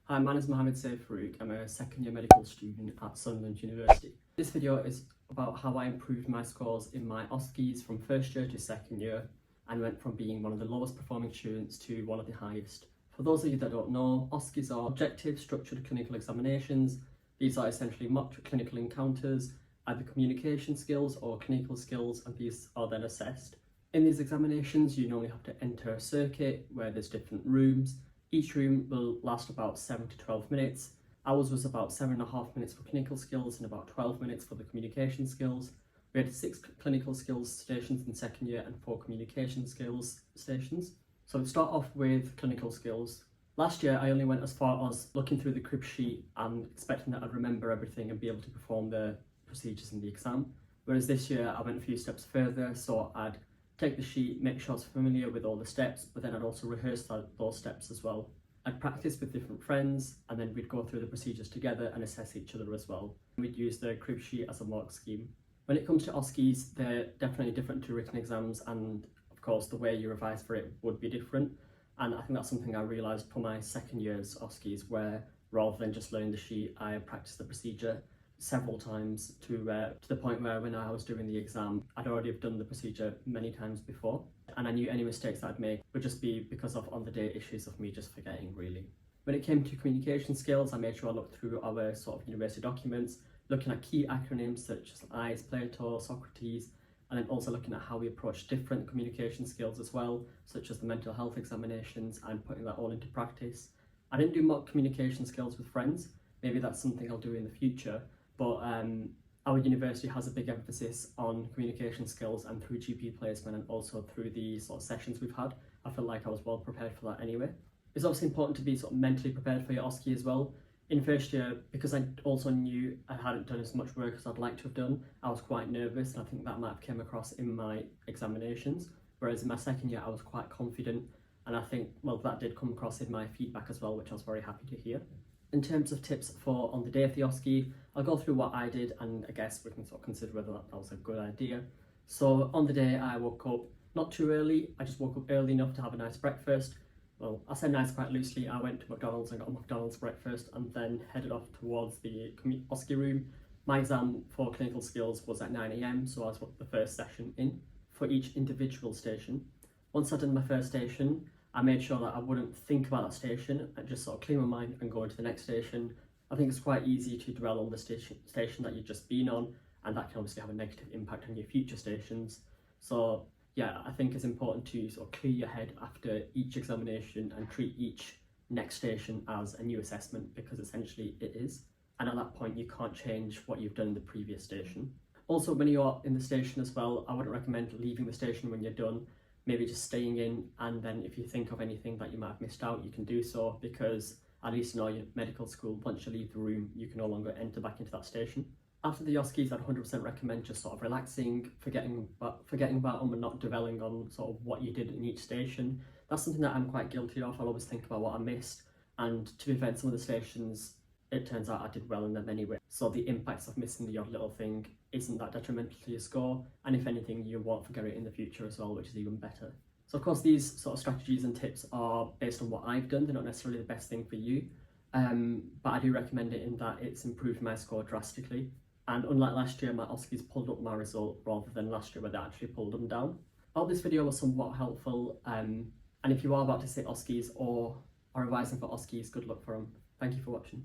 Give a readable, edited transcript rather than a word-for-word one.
Hi, my name is Saif I. I'm a second year medical student at Sunderland University. This video is about how I improved my scores in my OSCEs from first year to second year and went from being one of the lowest performing students to one of the highest. For those of you that don't know, OSCEs are objective structured clinical examinations. These are essentially mock clinical encounters, either communication skills or clinical skills, and these are then assessed. In these examinations, you normally have to enter a circuit where there's different rooms. Each room will last about 7 to 12 minutes. Ours was about 7.5 minutes for clinical skills and about 12 minutes for the communication skills. We had 6 clinical skills stations in second year and 4 communication skills stations. So we'll start off with clinical skills. Last year I only went as far as looking through the crib sheet and expecting that I'd remember everything and be able to perform the procedures in the exam. Whereas this year I went a few steps further, so I'd take the sheet, make sure I was familiar with all the steps, but then I'd also rehearse those steps as well. I'd practice with different friends, and then we'd go through the procedures together and assess each other as well. We'd use the crib sheet as a mock scheme. When it comes to OSCEs, they're definitely different to written exams, and of course the way you revise for it would be different. And I think that's something I realised for my second year's OSCEs, where rather than just learning the sheet, I practiced the procedure several times to the point where when I was doing the exam, I'd already have done the procedure many times before, and I knew any mistakes I'd make would just be because of on-the-day issues of me just forgetting, really. When it came to communication skills, I made sure I looked through our sort of university documents, looking at key acronyms such as ICE, Plato, Socrates, and then also looking at how we approach different communication skills as well, such as the mental health examinations, and putting that all into practice. I didn't do mock communication skills with friends. Maybe that's something I'll do in the future. But our university has a big emphasis on communication skills, and through GP placement and also through the sort of sessions we've had, I felt like I was well prepared for that anyway. It's obviously important to be sort of mentally prepared for your OSCE as well. In first year, because I also knew I hadn't done as much work as I'd like to have done, I was quite nervous, and I think that might have come across in my examinations. Whereas in my second year, I was quite confident, and I think, well, that did come across in my feedback as well, which I was very happy to hear. In terms of tips for on the day of the OSCE, I'll go through what I did, and I guess we can sort of consider whether that was a good idea. So on the day I woke up not too early, I just woke up early enough to have a nice breakfast. Well, I say nice quite loosely. I went to McDonald's and got a McDonald's breakfast and then headed off towards the OSCE room. My exam for clinical skills was at 9 AM, so I was the first session in for each individual station. Once I'd done my first station, I made sure that I wouldn't think about that station and just sort of clear my mind and go into the next station. I think it's quite easy to dwell on the station that you've just been on, and that can obviously have a negative impact on your future stations. So yeah, I think it's important to sort of clear your head after each examination and treat each next station as a new assessment, because essentially it is. And at that point, you can't change what you've done in the previous station. Also, when you're in the station as well, I wouldn't recommend leaving the station when you're done. Maybe just staying in, and then if you think of anything that you might have missed out, you can do so, because at least in our medical school, once you leave the room, you can no longer enter back into that station. After the OSCEs, I'd 100% recommend just sort of relaxing, forgetting about them and not dwelling on sort of what you did in each station. That's something that I'm quite guilty of. I'll always think about what I missed, and to be fair, in some of the stations, it turns out I did well in them anyway. So the impacts of missing the odd little thing isn't that detrimental to your score, and if anything, you won't forget it in the future as well, which is even better. So of course, these sort of strategies and tips are based on what I've done. They're not necessarily the best thing for you, but I do recommend it in that it's improved my score drastically. And unlike last year, my OSCEs pulled up my result rather than last year where they actually pulled them down. I hope this video was somewhat helpful, and if you are about to sit OSCEs or are revising for OSCEs, good luck for them. Thank you for watching.